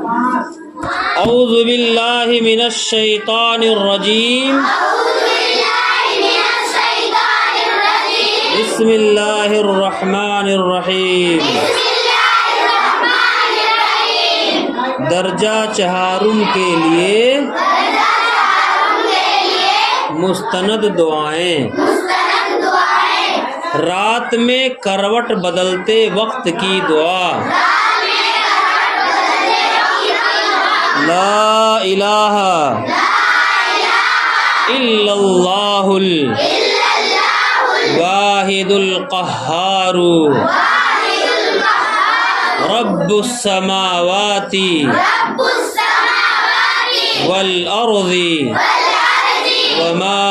औज़ु बिल्लाहि मिनश शैतानिर रजीम। बिस्मिल्लाहिर रहमानिर रहीम। दर्जा चहारुम के लिए मुस्तनद दुआएं। रात में करवट बदलते वक्त की दुआ। ला इलाहा इल्लल्लाहुल वाहिदुल क़ह्हारु रब्बुस समावाति वल अर्ज़ि वमा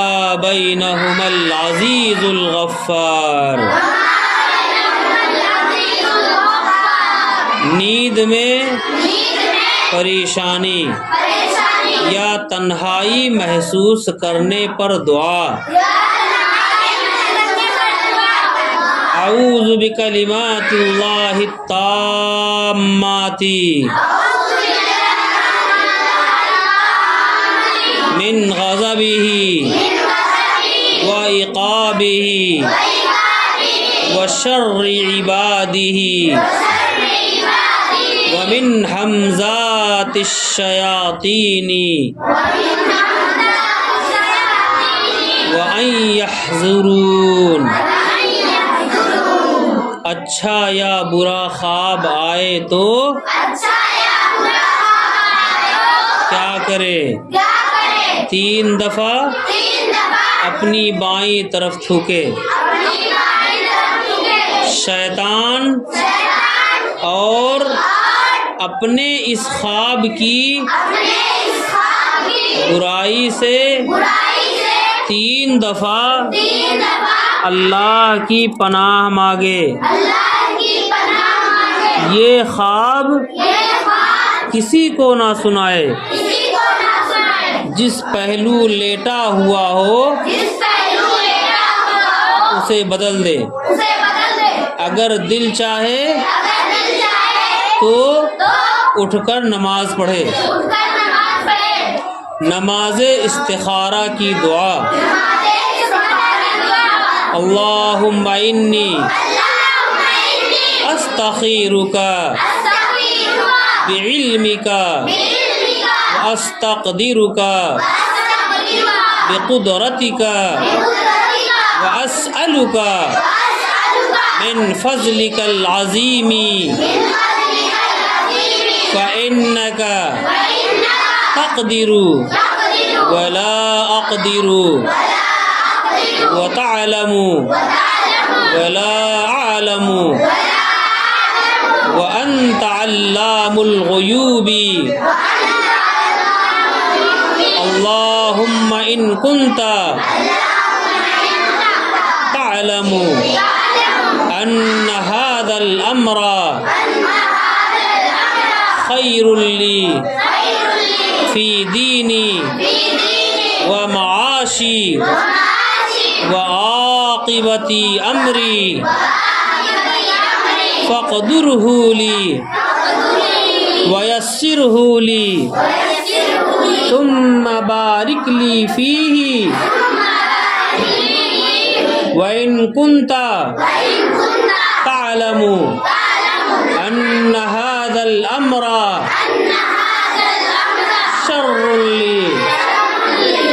बैनहुमल अज़ीज़ुल गफ़्फ़ार। नींद में परेशानी या तन्हाई महसूस करने पर दुआ। औज़ु बिकलिमातिल्लाहि ताम्माति मिन ग़ज़बिही व इक़ाबिही व शर्रि इबादिही व मिन हमज़ातिश शयातीनी व अन यहज़ुरून। अच्छा या बुरा ख्वाब आए तो क्या करे? 3 दफा अपनी बाईं तरफ थूके। शैतान और अपने इस ख्वाब की बुराई से 3 दफा अल्लाह की पनाह मांगे। ये ख्वाब किसी को ना सुनाए। जिस पहलू लेटा हुआ हो उसे बदल दे। अगर दिल चाहे तो उठकर नमाज पढ़े। नमाज़े इस्तिखारा की दुआ। अल्लाहुम्मा इन्नी अस्तखीरुका बिइल्मिका व अस्तक़दिरुका बिक़ुदरतिका व अस्अलुका मिन फ़ज़लिकल अज़ीमी फ़इन्नका तक़दिरु व ला अक़दिरु व तअलमु व ला अअलमु व अंत अल्लामुल ग़ुयूबी। अल्लाहुम्मा इन कुन्ता तअलमु अन्न हाज़ल अम्रा खैरुल ली फ़ी दीनी व मआशी व आक़िबती अमरी फ़क़दिरहु ली व यस्सिरहु ली सुम्मा बारिक ली फ़ीही व इन कुन्ता तअलमु अन्न हाज़ल अम्रा शर्रुल ली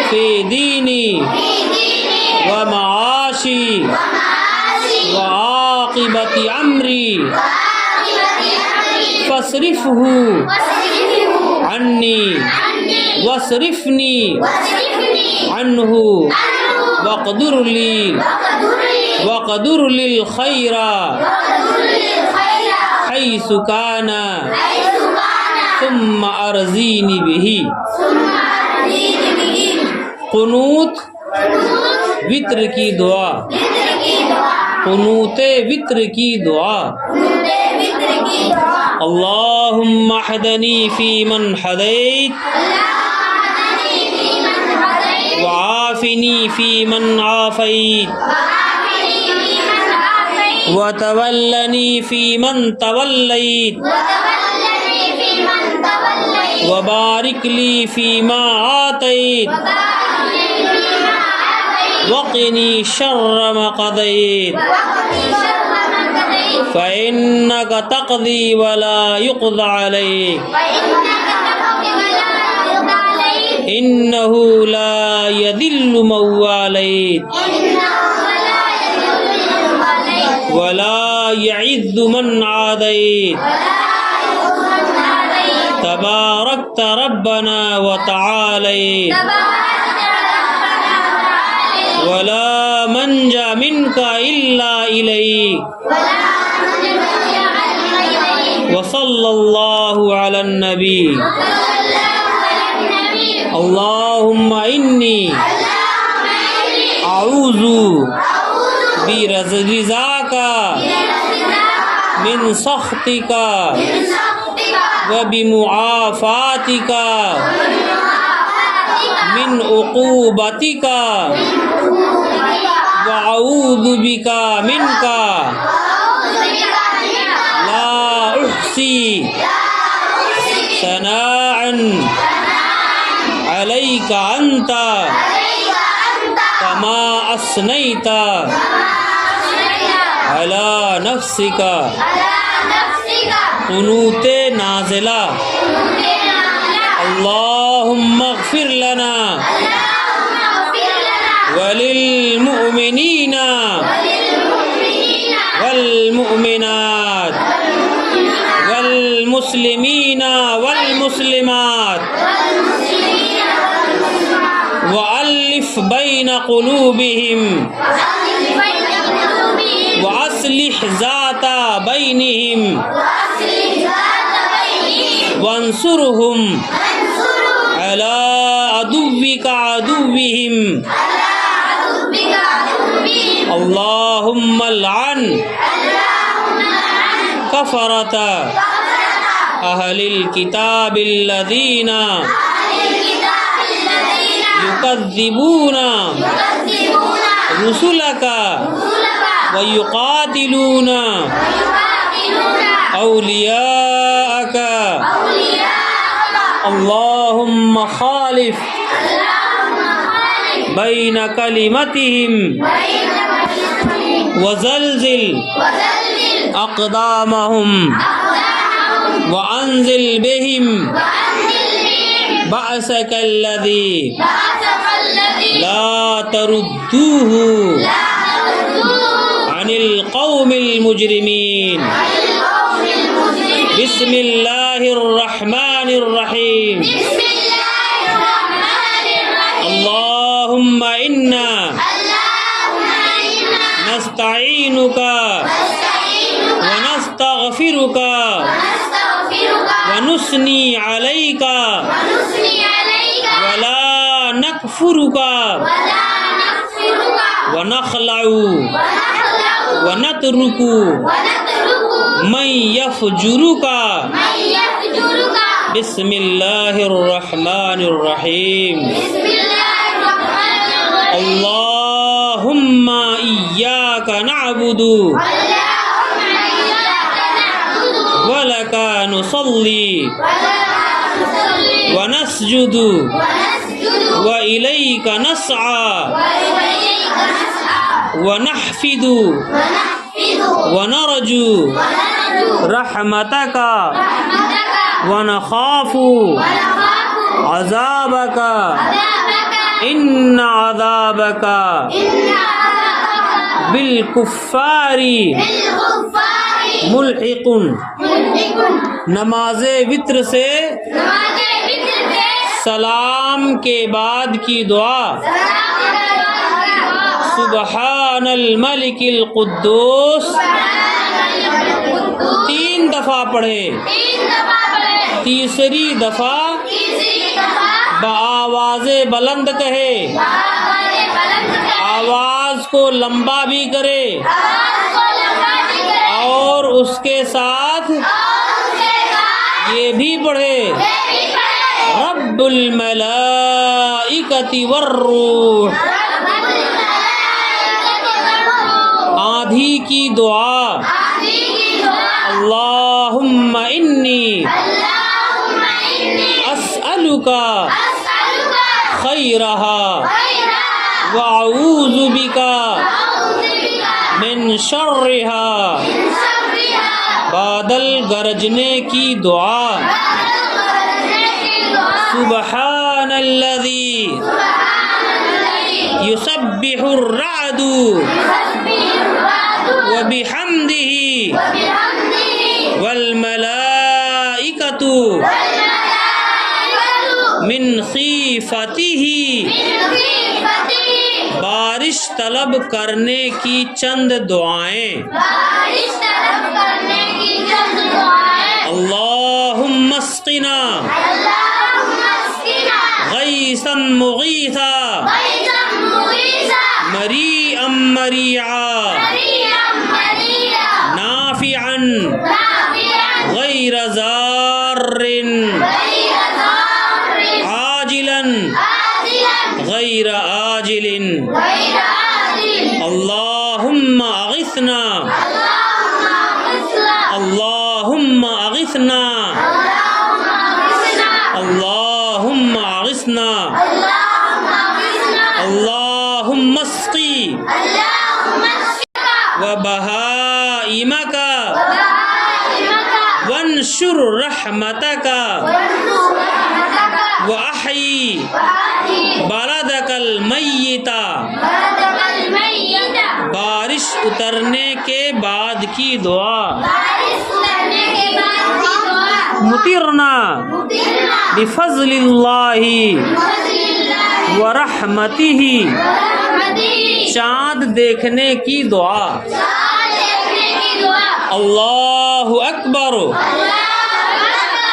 फ़ी दीनी व मआशी व आक़िबती अमरी फ़स्रिफ़हु अन्नी वस्रिफ़नी अन्हु वक़दिर लिल खैरा हैसु काना सुम्मा अर्ज़ीनी बिही। कुनूत वित्र की दुआ। कुनूते वित्र की दुआ। अल्लाहुम्मा हदनी फ़ीमन हदैत व आफ़िनी फ़ीमन आफ़ैत व तवल्लनी फ़ीमन तवल्लैत वबारिक ली फ़ीमा आतैत वक़िनी शर्र मा क़ज़ैत फ़इन्नका तक़दी वला युक़ज़ा अलैक इन्नहु ला यज़िल्लु मन वालैत वला यइज़्ज़ु मन आदैत तबारकत रब्बना व तआलैत वला मंजा मिनका इल्ला इलैक व सल्लल्लाहु अला नबी अल्लाहुम्मा इन्नी अऊज़ु बिरज़ाका मिन सख़्तिका व बिमुआफ़ातिका मिन उक़ूबतिका व अऊज़ु बिका मिनका ला उहसी सनाअन अलैका अंता कमा अस्नैता अला नफ्सिका कुनूते नाज़िला अल्लाहुम्मा अग़फ़िर लना वलिल मुअमिनीना वल मुअमिनात वल मुस्लिमीना वल मुस्लिमात वअल्लिफ़ बैन क़ुलूबिहिम वअस्लिह ज़ाता बैनिहिम वंसुरहुम अला अदुव्विका अदुव्विहिम अल्लाहुम्मा लअन कफ़रता अहलिल किताबिल्लज़ीना युकज़्ज़िबूना रुसुलका व युक़ातिलूना औलियाअका अल्लाहुम्मा ख़ालिफ़ बैन कलिमतिहिम व ज़ल्ज़िल अक़दामहुम व अंज़िल बिहिम बअसकल्लज़ी ला तरुद्दूहु अनिल क़ौमिल मुजरिमीन बिस्मिल्लाहिर रहमानिर रहीम अल्लाहुम्मा इन्ना नस्तईनुका व नस्तग़फिरुका व नुस्नी अलैका वला नकफुरुका व नख़लउ व नतरुकु मन यफ़जुरुका बिस्मिल्लाहिर रहमानिर रहीम अल्लाहुम्मा इय्याका नअबुदु व लका नुसल्ली व नस्जुदु व इलैका नस्आ व नहफिदु व नरजू रहमतका व नखाफु अज़ाबका इन्न अज़ाबका बिल कुफ़्फ़ारी मुल्हिकुन। नमाज़े वित्र से सलाम के बाद की दुआ सुबहानल मलिकिल कुद्दूस 3 दफ़ा पढ़े। तीसरी दफ़ा बआवाज़े बुलंद कहे, आवाज़ को लंबा भी करे और उसके साथ ये भी पढ़े रब्बुल मलाइकति वर्रूह। आधी की दुआ अल्लाहुम्मा इन्नी अस्अलुका खैरहा व अऊज़ु बिका मिन शर्रिहा। बादल गरजने की दुआ। सुबहानल्लज़ी युसब्बिहुर रअदु व बिहम्दिही वल मलाइकतु मिन खीफतिही। बारिश तलब करने की चंद दुआएं। अल्लाहुम्मा अस्क़िना गैसन मुगीसा मरीअम मरीआ नाफ़िअन गैर ज़ार्रिन आजिलन गैर आजिलिन। अल्लाहुम्मा अग़िस्ना अल्लाहुम्मा अग़िस्ना अल्लाहुम्मा अग़िस्ना अल्लाहुम्मा अस्क़ी व बहाइमका वंशुर रहमतका व अहयी बलदकल मय्यिता। बारिश उतरने के बाद की दुआ। मुतिरना बिफ़ज़लिल्लाहि व रहमतिही। चाँद देखने की दुआ। अल्लाहु अकबर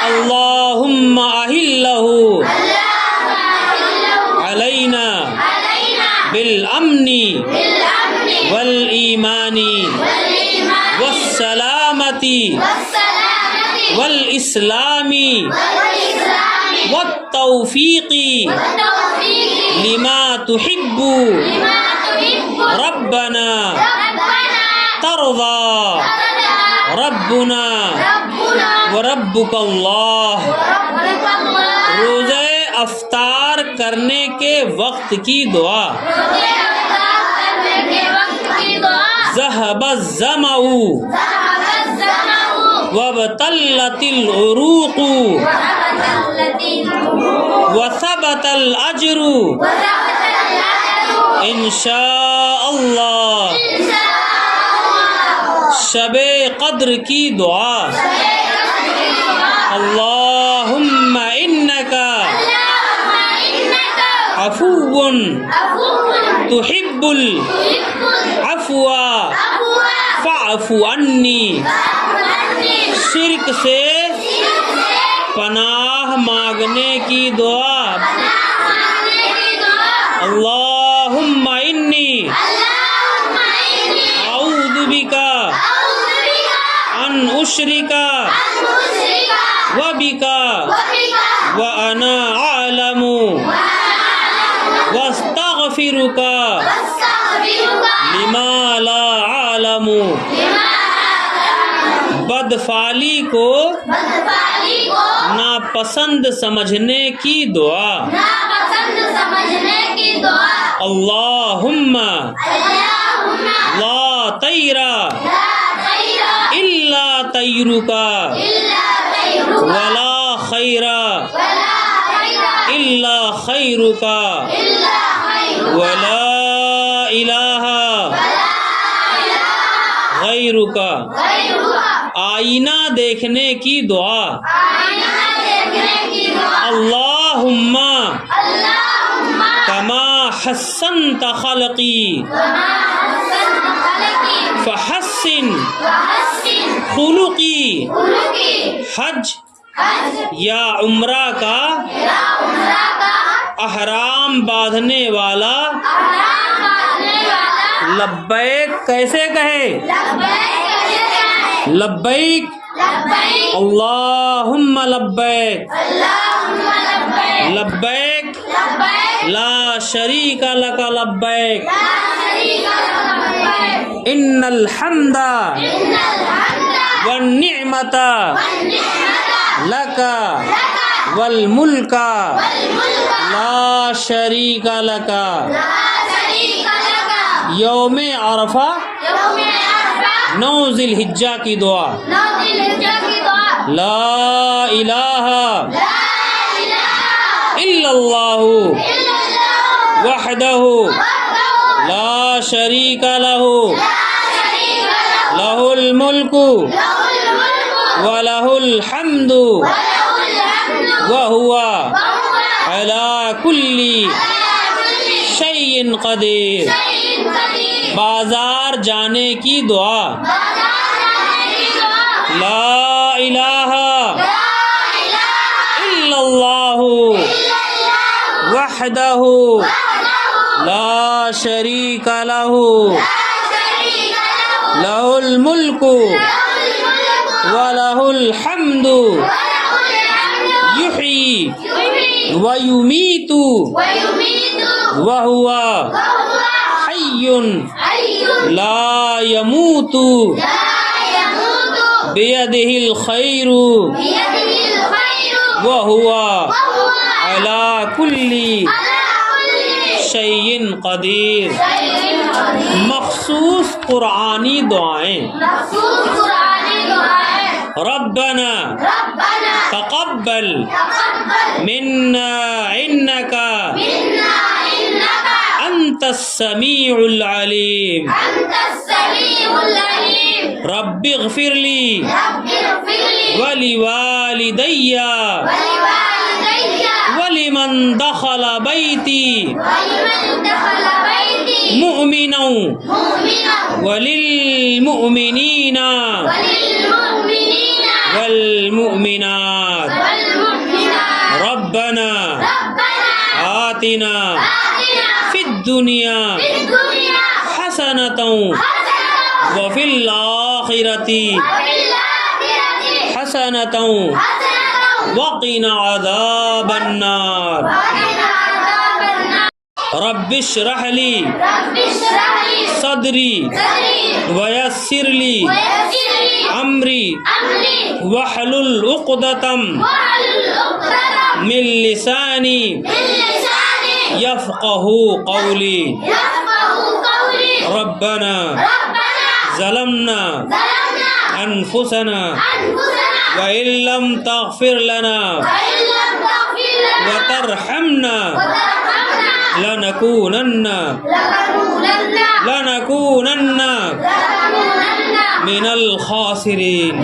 अल्लाहुम्मा अहिल्लहु अलैना बिल अम्नी वल ईमानी वस्सलामती वल इस्लामी वत्तौफीक़ी लिमा तुहिब्बु रब्बना तरदा रब्बुना व रब्बुकल्लाह। रोज़े अफ्तार करने के वक्त की दुआ। ज़हबज़्ज़मउ वबतल्लतिल उरूक़ु वसबतल अज्रु इंशाअल्लाह। शबे क़द्र की दुआ। अल्लाहुम्मा इन्नका अफ़ुव्वुन तुहिब्बुल अफ़्वा फ़अफ़ु अन्नी। शिर्क से पनाह मांगने की दुआ। अल्लाहुम्मा इन्नी अऊज़ु बिका अन उश्रिका व बिका व अना आलमु वस्तग़फिरुका लिमा ला आलमु। बदफाली को नापसंद समझने की दुआ। अल्लाहुम्मा ला तैरा इल्ला तैरुका वला खैरा इल्ला खैरुका वला इलाहा गैरुका। आईना देखने की दुआ। अल्लाहुम्मा कमा हस्सनत खल्क़ी फहस्सिन खुलुक़ी। हज या उम्रा का अहराम बांधने वाला लब्बैक कैसे कहे? लब्बैक अल्लाहुम्मा लब्बैक लब्बैक ला शरीका लक लब्बैक इन्नल हम्दा वन निअमता लका वल मुल्का ला शरीका लका। यौमे अरफा 9 ज़िलहिज्जा की दुआ। ला इलाहा इल्लल्लाहु वहदहु ला शरीका लहु लहुल मुल्कु व लहुल हम्दु व हुवा अला कुल्ली शैइन क़दीर। बाजार जाने की दुआ। ला इलाहा इल्लल्लाहु वहदहु ला शरीका लहु लहुल मुल्कु व लहुल हम्दु युही व युमीतु व हुवा हय्युन ला यमूतु बियदिहिल खैरु व हुवा अला कुल्ली शैइन क़दीर। मखसूस कुरानी दुआएं। रब्बना तक़ब्बल मिन्ना इन्नका अंतस समीउल अलीम। रब्बिग़फिरली वलिवालिदैया वलिमन दख़ल बैती मुअमिनन वलिलमुअमिनीना वल्मुअमिनात। रब्बना आतिना फिद दुनिया हसनतन व फिल आखिरति हसनतन वक़िना अज़ाबन नार। रब्बिश्रह ली सदरी वयस्सिर ली अमरी वहलुल उक़दतम मिन लिसानी यफ़क़हू क़ौली। रब्बना ज़लमना अनफुसना व इल्लम तग़फ़िर लना व तरहमना लनकूनन्ना मिनल ख़ासिरीन।